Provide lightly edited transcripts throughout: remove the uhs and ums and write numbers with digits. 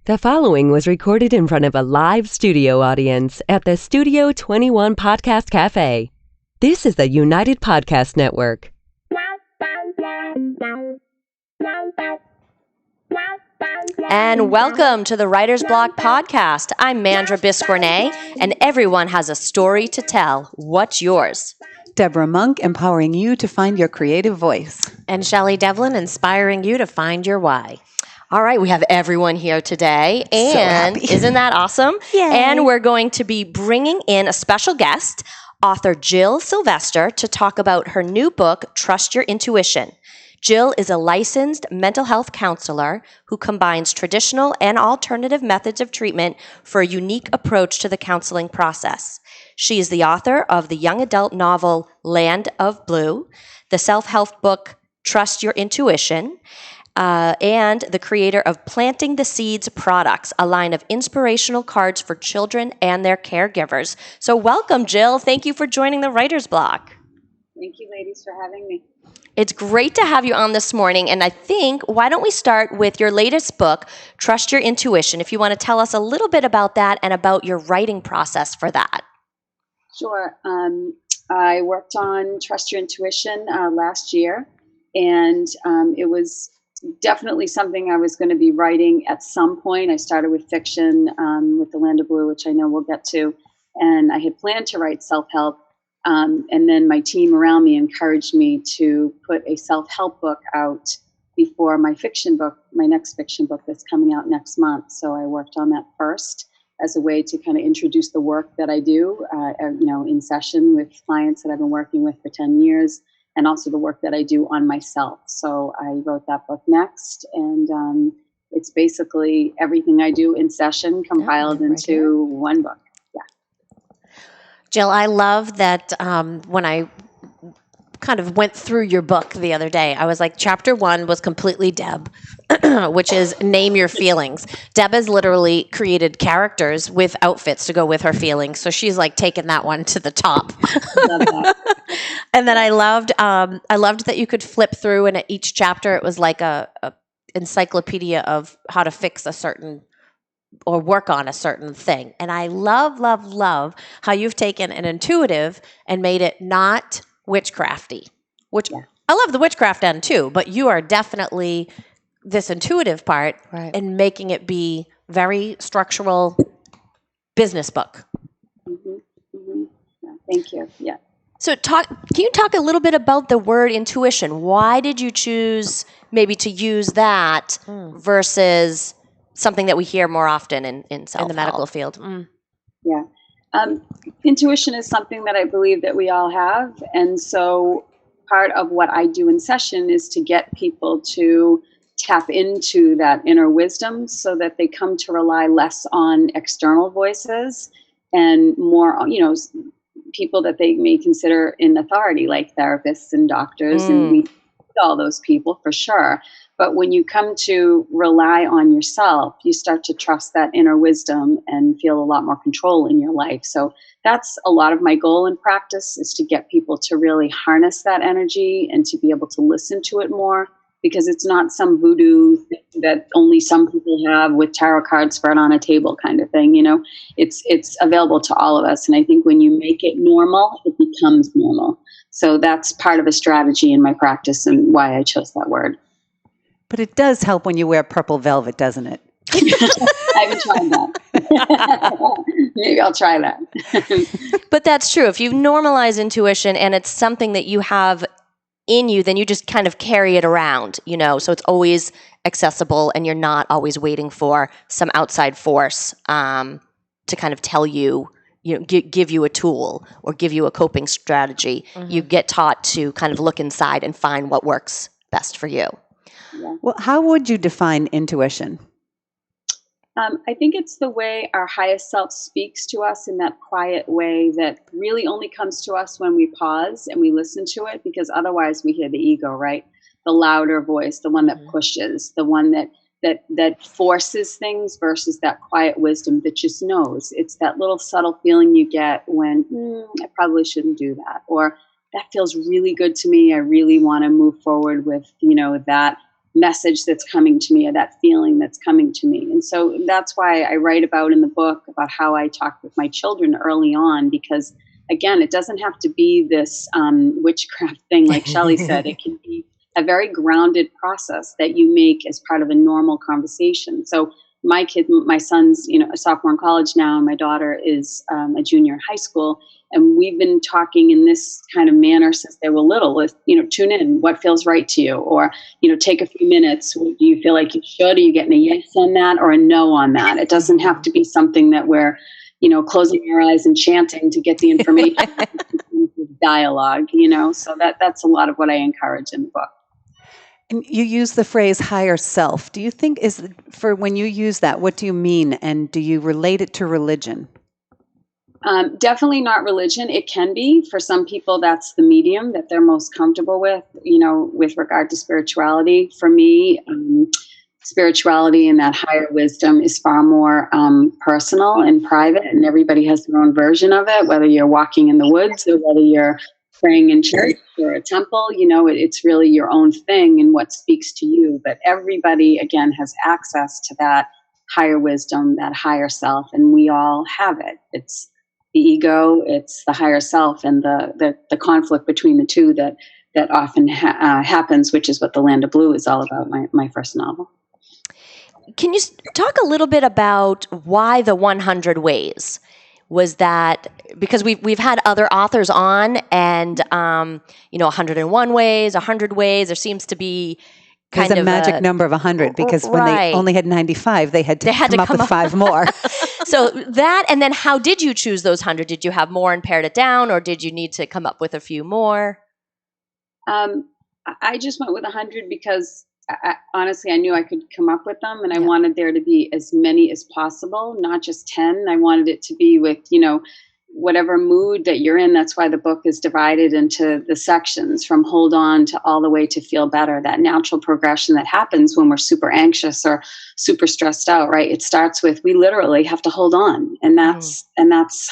The following was recorded in front of a live studio audience at the Studio 21 Podcast Café. This is the United Podcast Network. And welcome to the Writer's Block Podcast. I'm Mandra Biscornet, and everyone has a story to tell. What's yours? Deborah Monk, empowering you to find your creative voice. And Shelley Devlin, inspiring you to find your why. All right, we have everyone here today, and isn't that awesome? Yay. And we're going to be bringing in a special guest, author Jill Sylvester, to talk about her new book, Trust Your Intuition. Jill is a licensed mental health counselor who combines traditional and alternative methods of treatment for a unique approach to the counseling process. She is the author of the young adult novel Land of Blue, the self-help book Trust Your Intuition, and the creator of Planting the Seeds Products, a line of inspirational cards for children and their caregivers. So welcome, Jill. Thank you for joining the Writer's Block. Thank you, ladies, for having me. It's great to have you on this morning, and I think, why don't we start with your latest book, Trust Your Intuition, if you want to tell us a little bit about that and about your writing process for that. Sure. I worked on Trust Your Intuition last year, and it was definitely something I was going to be writing at some point. I started with fiction with The Land of Blue, which I know we'll get to, and I had planned to write self-help. And then my team around me encouraged me to put a self-help book out before my fiction book, my next fiction book that's coming out next month. So I worked on that first as a way to kind of introduce the work that I do, in session with clients that I've been working with for 10 years, and also the work that I do on myself. So I wrote that book next, and it's basically everything I do in session compiled into one book. Jill, I love that when I kind of went through your book the other day, I was like, chapter 1 was completely Deb, which is name your feelings. Deb has literally created characters with outfits to go with her feelings. So she's like taken that one to the top. And then I loved that you could flip through, and at each chapter it was like a encyclopedia of how to fix a certain or work on a certain thing. And I love, love, love how you've taken an intuitive and made it not witchcrafty, which I love the witchcraft end too, but you are definitely this intuitive part and making it be very structural business book. Mm-hmm. Mm-hmm. Yeah, thank you. Yeah. So can you talk a little bit about the word intuition? Why did you choose maybe to use that versus something that we hear more often in self-help? In the medical field. Yeah. Intuition is something that I believe that we all have. And so part of what I do in session is to get people to tap into that inner wisdom so that they come to rely less on external voices and more, people that they may consider in authority, like therapists and doctors. And we need all those people for sure. But when you come to rely on yourself, you start to trust that inner wisdom and feel a lot more control in your life. So that's a lot of my goal in practice, is to get people to really harness that energy and to be able to listen to it more, because it's not some voodoo thing that only some people have with tarot cards spread on a table kind of thing. It's available to all of us. And I think when you make it normal, it becomes normal. So that's part of a strategy in my practice and why I chose that word. But it does help when you wear purple velvet, doesn't it? I haven't tried that. Maybe I'll try that. But that's true. If you normalize intuition and it's something that you have in you, then you just kind of carry it around, so it's always accessible and you're not always waiting for some outside force to kind of tell you, give you a tool or give you a coping strategy. Mm-hmm. You get taught to kind of look inside and find what works best for you. Yeah. Well, how would you define intuition? I think it's the way our highest self speaks to us in that quiet way that really only comes to us when we pause and we listen to it, because otherwise we hear the ego, right? The louder voice, the one that pushes, the one that forces things versus that quiet wisdom that just knows. It's that little subtle feeling you get when I probably shouldn't do that, or that feels really good to me. I really want to move forward with, that message that's coming to me or that feeling that's coming to me. And so that's why I write about in the book about how I talk with my children early on, because again, it doesn't have to be this witchcraft thing, like Shelley said. It can be a very grounded process that you make as part of a normal conversation. So my son's, a sophomore in college now, and my daughter is a junior in high school. And we've been talking in this kind of manner since they were little with, tune in, what feels right to you, or, take a few minutes. Do you feel like you should? Are you getting a yes on that or a no on that? It doesn't have to be something that we're, closing our eyes and chanting to get the information. Dialogue, so that's a lot of what I encourage in the book. And you use the phrase higher self. Do you think when you use that, what do you mean? And do you relate it to religion? Definitely not religion. It can be. For some people, that's the medium that they're most comfortable with, with regard to spirituality. For me, spirituality and that higher wisdom is far more personal and private, and everybody has their own version of it, whether you're walking in the woods or whether you're praying in church or a temple. It's really your own thing and what speaks to you. But everybody, again, has access to that higher wisdom, that higher self, and we all have it. It's the ego, it's the higher self, and the conflict between the two that often happens, which is what The Land of Blue is all about, my first novel. Can you talk a little bit about why the 100 ways? Was that because we've had other authors on, and 101 ways, 100 ways. There seems to be there's a magic number of 100, because when they only had 95, they had to come up with 5 more. So that, and then how did you choose those 100? Did you have more and pared it down, or did you need to come up with a few more? I just went with 100 because honestly, I knew I could come up with them, and I wanted there to be as many as possible, not just 10. I wanted it to be with, whatever mood that you're in. That's why the book is divided into the sections, from hold on to all the way to feel better, that natural progression that happens when we're super anxious or super stressed out, right? It starts with, we literally have to hold on. And that's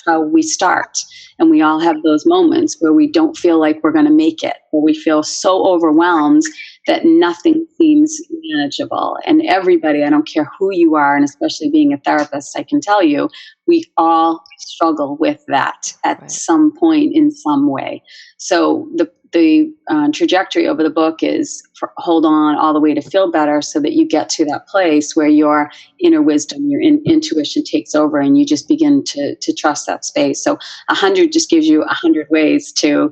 how we start. And we all have those moments where we don't feel like we're going to make it, where we feel so overwhelmed that nothing seems manageable. And everybody, I don't care who you are, and especially being a therapist, I can tell you, we all struggle with that at some point in some way. So the trajectory over the book is hold on all the way to feel better, so that you get to that place where your inner wisdom, your intuition takes over, and you just begin to trust that space. So 100 just gives you 100 ways to,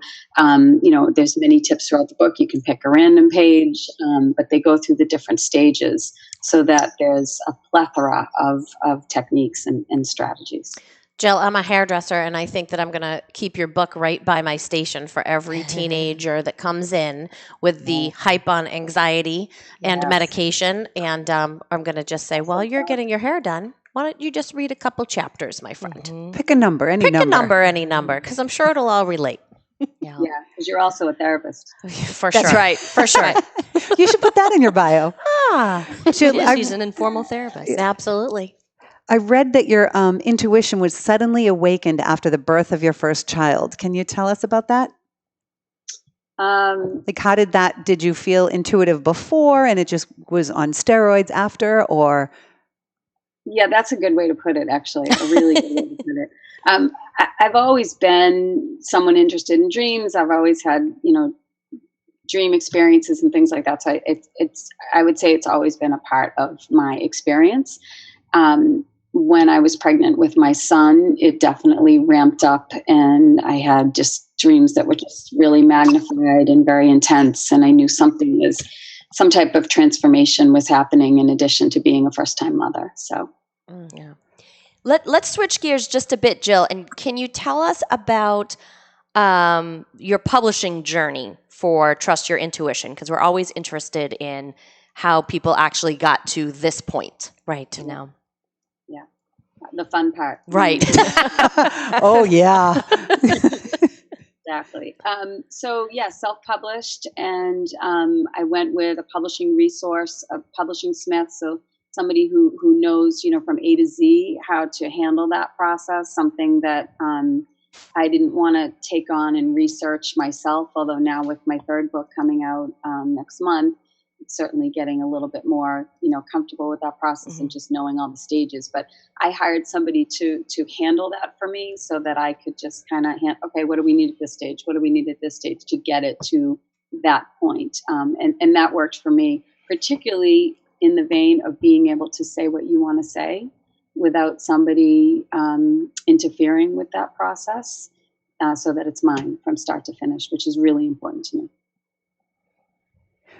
there's many tips throughout the book. You can pick a random page, but they go through the different stages so that there's a plethora of techniques and strategies. Jill, I'm a hairdresser, and I think that I'm going to keep your book right by my station for every teenager that comes in with the hype on anxiety and medication. And I'm going to just say, while you're getting your hair done, why don't you just read a couple chapters, my friend? Mm-hmm. Pick a number, any number. Pick a number, any number, because I'm sure it'll all relate. Yeah, because you're also a therapist. For sure. That's right, for sure. You should put that in your bio. She's an informal therapist. Absolutely. I read that your intuition was suddenly awakened after the birth of your first child. Can you tell us about that? Did you feel intuitive before and it just was on steroids after, or? Yeah, that's a good way to put it, actually. A really good way to put it. I've always been someone interested in dreams. I've always had, dream experiences and things like that. So I would say it's always been a part of my experience. When I was pregnant with my son, it definitely ramped up, and I had just dreams that were just really magnified and very intense. And I knew some type of transformation was happening in addition to being a first-time mother. So, yeah. Let's switch gears just a bit, Jill. And can you tell us about your publishing journey for Trust Your Intuition? Because we're always interested in how people actually got to this point. Right. Yeah. The fun part. Right. Oh, yeah. Exactly. Self-published, and I went with a publishing resource, a publishing smith, so somebody who knows, from A to Z how to handle that process, something that I didn't want to take on and research myself, although now with my third book coming out next month, certainly getting a little bit more, comfortable with that process and just knowing all the stages. But I hired somebody to handle that for me so that I could just kind of okay, what do we need at this stage? What do we need at this stage to get it to that point? And that worked for me, particularly in the vein of being able to say what you want to say without somebody interfering with that process, so that it's mine from start to finish, which is really important to me.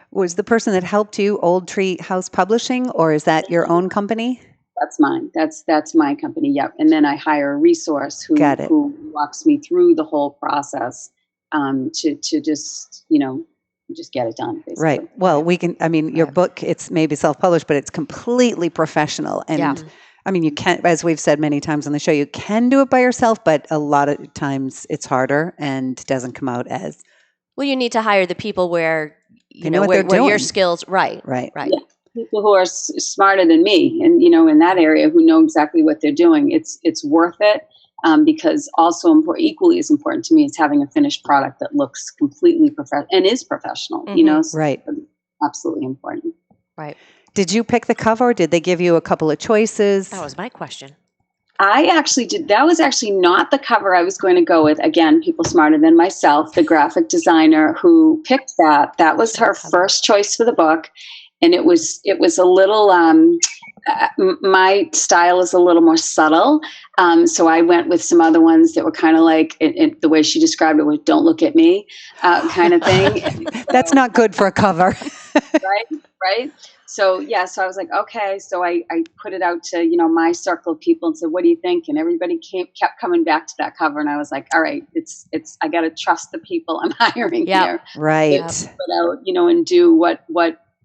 Was the person that helped you Old Tree House Publishing, or is that your own company? That's mine. That's my company. Yep. And then I hire a resource who walks me through the whole process to just just get it done, basically. Right. Well, your book, it's maybe self-published, but it's completely professional. And you can't, as we've said many times on the show, you can do it by yourself, but a lot of times it's harder and doesn't come out as. Well, you need to hire the people where, where your skills, right. Yeah. People who are smarter than me and, in that area, who know exactly what they're doing. It's worth it. Because also equally as important to me is having a finished product that looks completely professional and is professional, So right. Absolutely important. Right. Did you pick the cover? Did they give you a couple of choices? That was my question. I actually did. That was actually not the cover I was going to go with. Again, people smarter than myself, the graphic designer who picked that. That was her first choice for the book. And it was a little, my style is a little more subtle. So I went with some other ones that were kind of like, the way she described it was "don't look at me" kind of thing. That's not good for a cover. Right. So so I was like, okay. So I put it out to, my circle of people and said, what do you think? And everybody kept coming back to that cover. And I was like, all right, it's I got to trust the people I'm hiring here. Right. Put out, and do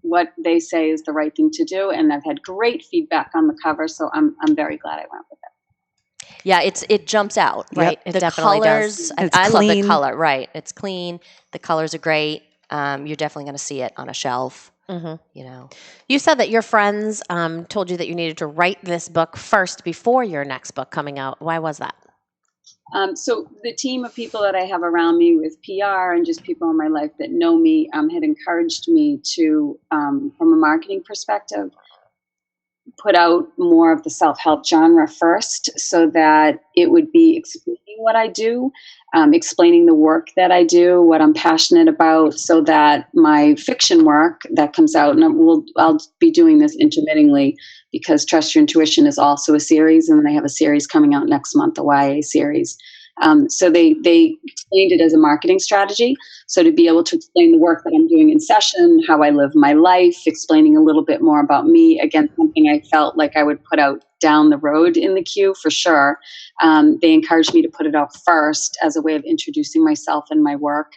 what they say is the right thing to do. And I've had great feedback on the cover. So I'm very glad I went with it. Yeah, it jumps out, right? It the definitely colors, does. I love the color, right? It's clean. The colors are great. You're definitely going to see it on a shelf. Mm-hmm. You said that your friends told you that you needed to write this book first before your next book coming out. Why was that? So the team of people that I have around me with PR and just people in my life that know me had encouraged me to, from a marketing perspective, put out more of the self-help genre first so that it would be explaining what I do, explaining the work that I do, what I'm passionate about, so that my fiction work that comes out, and I'll be doing this intermittently because Trust Your Intuition is also a series, and then I have a series coming out next month, a YA series. So they explained it as a marketing strategy. So to be able to explain the work that I'm doing in session, how I live my life, explaining a little bit more about me, again, something I felt like I would put out down the road in the queue for sure. They encouraged me to put it out first as a way of introducing myself and my work,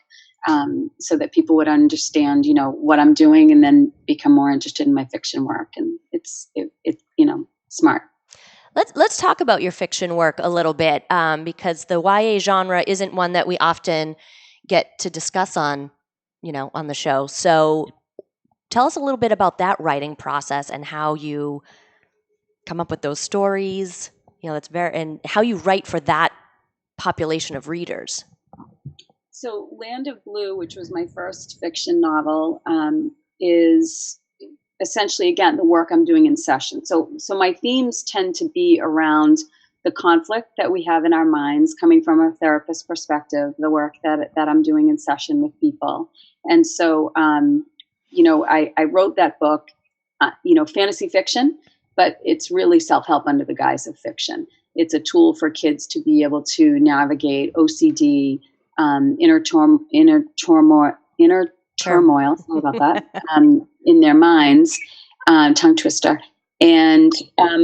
so that people would understand, what I'm doing and then become more interested in my fiction work. And it's smart. Let's talk about your fiction work a little bit, because the YA genre isn't one that we often get to discuss on the show. So tell us a little bit about that writing process and how you come up with those stories. And how you write for that population of readers. So Land of Blue, which was my first fiction novel, is essentially, again, the work I'm doing in session. So my themes tend to be around the conflict that we have in our minds, coming from a therapist perspective, the work that I'm doing in session with people. And so, I wrote that book, fantasy fiction, but it's really self-help under the guise of fiction. It's a tool for kids to be able to navigate OCD, inner turmoil, sorry about that, in their minds, tongue twister. And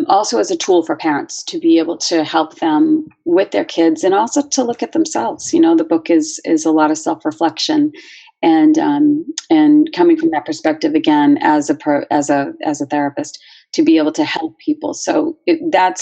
also as a tool for parents to be able to help them with their kids and also to look at themselves. The book is a lot of self-reflection and coming from that perspective, again, as a therapist, to be able to help people. So that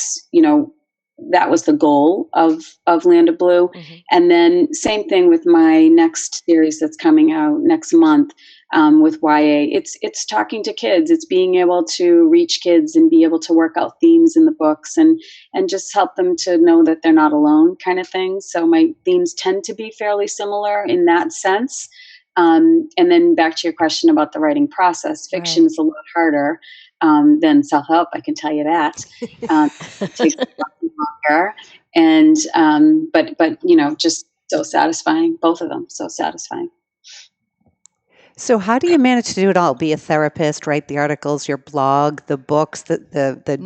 was the goal of Land of Blue. Mm-hmm. And then same thing with my next series that's coming out next month, with YA. It's talking to kids. It's being able to reach kids and be able to work out themes in the books and just help them to know that they're not alone, kind of thing. So my themes tend to be fairly similar in that sense. And then back to your question about the writing process, fiction is a lot harder than self-help. I can tell you that. It takes a lot longer, and but just so satisfying. Both of them so satisfying. So how do you manage to do it all? Be a therapist, write the articles, your blog, the books, the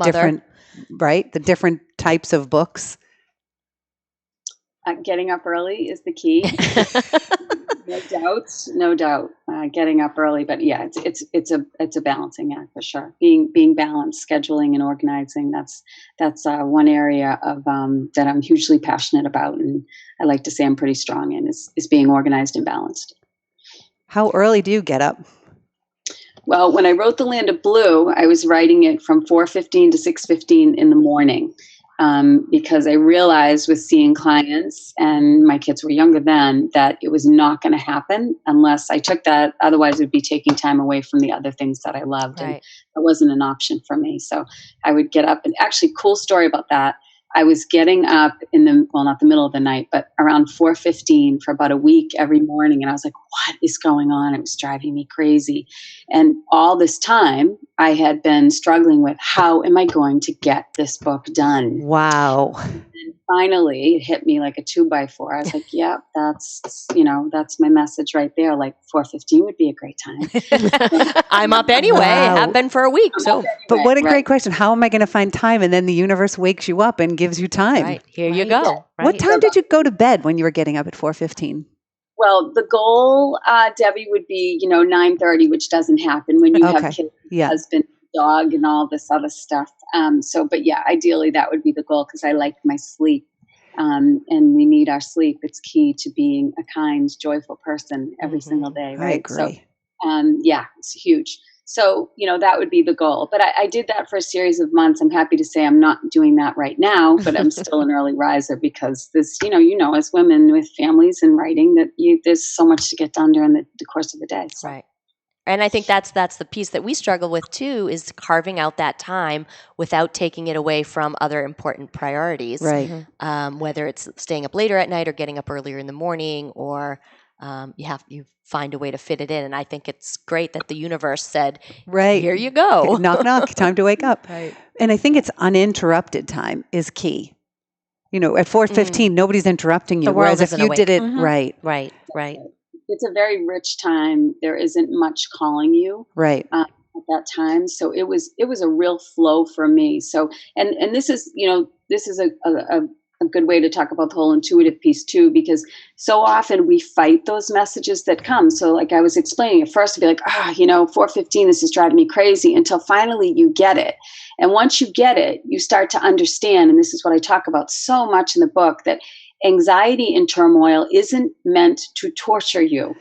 different, right? The different types of books. Getting up early is the key. No doubt. Getting up early, but yeah, it's a balancing act for sure. Being balanced, scheduling and organizing. That's one area of that I'm hugely passionate about, and I like to say I'm pretty strong in is being organized and balanced. How early do you get up? Well, when I wrote The Land of Blue, I was writing it from 4:15 to 6:15 in the morning. Because I realized with seeing clients, and my kids were younger then, that it was not going to happen unless I took that. Otherwise, it would be taking time away from the other things that I loved. Right. And that wasn't an option for me. So I would get up, and actually, cool story about that. I was getting up not the middle of the night, but around 4:15 for about a week every morning. And I was like, what is going on? It was driving me crazy. And all this time I had been struggling with, how am I going to get this book done? Wow. And finally it hit me like a 2x4. I was like, yeah, that's my message right there. Like 4:15 would be a great time. I'm up anyway. Wow. Have been for a week. So But what a great question. How am I going to find time? And then the universe wakes you up and gives you time. right, here you go. Right? What time did you go to bed when you were getting up at 4:15? Well, the goal, Debbie, would be, 9:30, which doesn't happen when you have kids, husband, dog, and all this other stuff. But yeah, ideally that would be the goal because I like my sleep. And we need our sleep. It's key to being a kind, joyful person every single day, right? I agree. So, it's huge. So, that would be the goal. But I did that for a series of months. I'm happy to say I'm not doing that right now, but I'm still an early riser because this, as women with families and writing, that there's so much to get done during the course of the day. So. Right. And I think that's the piece that we struggle with too, is carving out that time without taking it away from other important priorities. Right. Whether it's staying up later at night or getting up earlier in the morning, or you find a way to fit it in. And I think it's great that the universe said, right, here you go. Knock, knock, time to wake up. Right. And I think it's uninterrupted time is key. At 4:15, nobody's interrupting you. The world Whereas if isn't you awake. did it Right. Right. It's a very rich time. There isn't much calling you. Right. At that time. So it was a real flow for me. So, and this is, a good way to talk about the whole intuitive piece too, because so often we fight those messages that come. So like I was explaining at first, to be like, 4:15, this is driving me crazy, until finally you get it. And once you get it, you start to understand, and this is what I talk about so much in the book, that anxiety and turmoil isn't meant to torture you.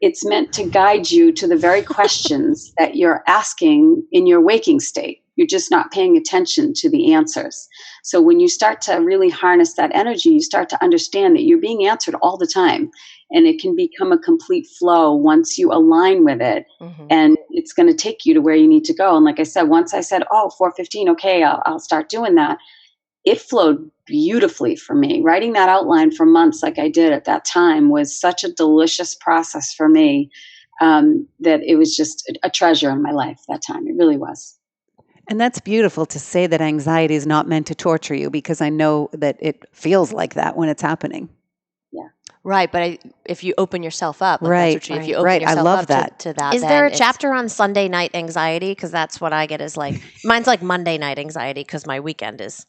It's meant to guide you to the very questions that you're asking in your waking state. You're just not paying attention to the answers. So when you start to really harness that energy, you start to understand that you're being answered all the time. And it can become a complete flow once you align with it. Mm-hmm. And it's going to take you to where you need to go. And like I said, once I said, 4:15, okay, I'll start doing that. It flowed beautifully for me. Writing that outline for months like I did at that time was such a delicious process for me, that it was just a treasure in my life that time. It really was. And that's beautiful to say that anxiety is not meant to torture you, because I know that it feels like that when it's happening. Yeah. Right. But if you open yourself up, like Right. that's what you, if you open Right. I yourself love up that. To that, Is then there a it's- chapter on Sunday night anxiety? Because that's what I get is like, mine's like Monday night anxiety because my weekend is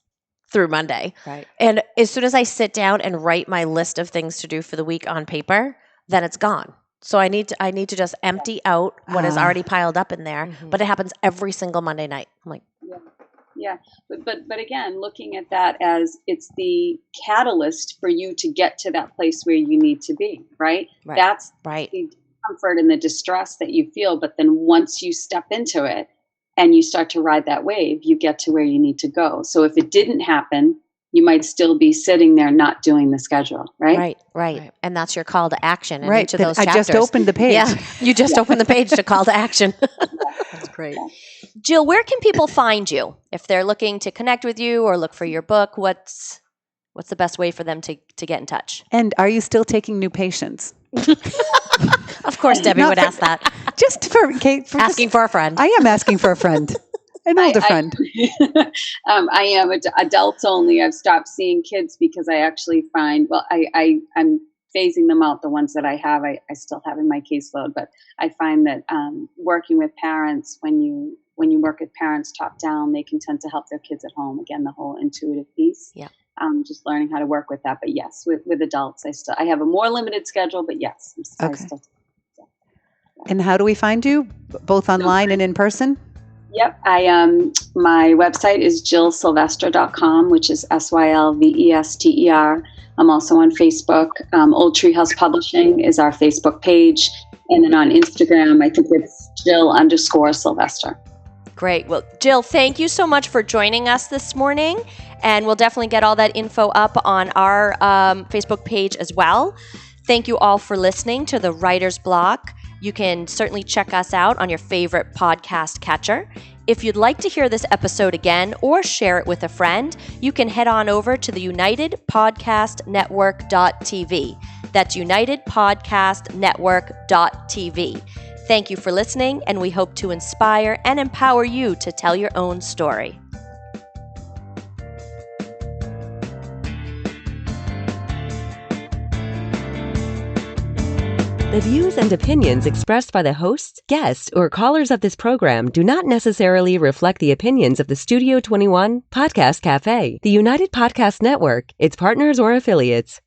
through Monday. Right. And as soon as I sit down and write my list of things to do for the week on paper, then it's gone. So I need to just empty out what is already piled up in there. Mhm. But it happens every single Monday night. I'm like, Yeah. But again, looking at that as it's the catalyst for you to get to that place where you need to be, right? Right. That's right. the discomfort and the distress that you feel. But then once you step into it and you start to ride that wave, you get to where you need to go. So if it didn't happen, you might still be sitting there not doing the schedule, right? Right. And that's your call to action in Right. each of those I chapters. just opened the page. Yeah. You just opened the page to call to action. That's great. Jill, where can people find you if they're looking to connect with you or look for your book? What's the best way for them to get in touch? And are you still taking new patients? Of course, Debbie would ask that. Just for Kate, Asking for a friend. I am asking for a friend. An older friend. I am adults only. I've stopped seeing kids because I actually find, well, I'm phasing them out. The ones that I have, I still have in my caseload, but I find that working with parents, when you work with parents top down, they can tend to help their kids at home. Again, the whole intuitive piece. Yeah. Just learning how to work with that. But yes, with adults, I have a more limited schedule, but yes. Okay. And how do we find you? Both online and in person? Yep. My website is jillsylvester.com, which is SYLVESTER. I'm also on Facebook. Old Treehouse Publishing is our Facebook page. And then on Instagram, I think it's Jill_Sylvester. Great. Well, Jill, thank you so much for joining us this morning. And we'll definitely get all that info up on our Facebook page as well. Thank you all for listening to the Writer's Block. You can certainly check us out on your favorite podcast catcher. If you'd like to hear this episode again or share it with a friend, you can head on over to the UnitedPodcastNetwork.tv. That's UnitedPodcastNetwork.tv. Thank you for listening, and we hope to inspire and empower you to tell your own story. The views and opinions expressed by the hosts, guests, or callers of this program do not necessarily reflect the opinions of the Studio 21 Podcast Café, the United Podcast Network, its partners, or affiliates.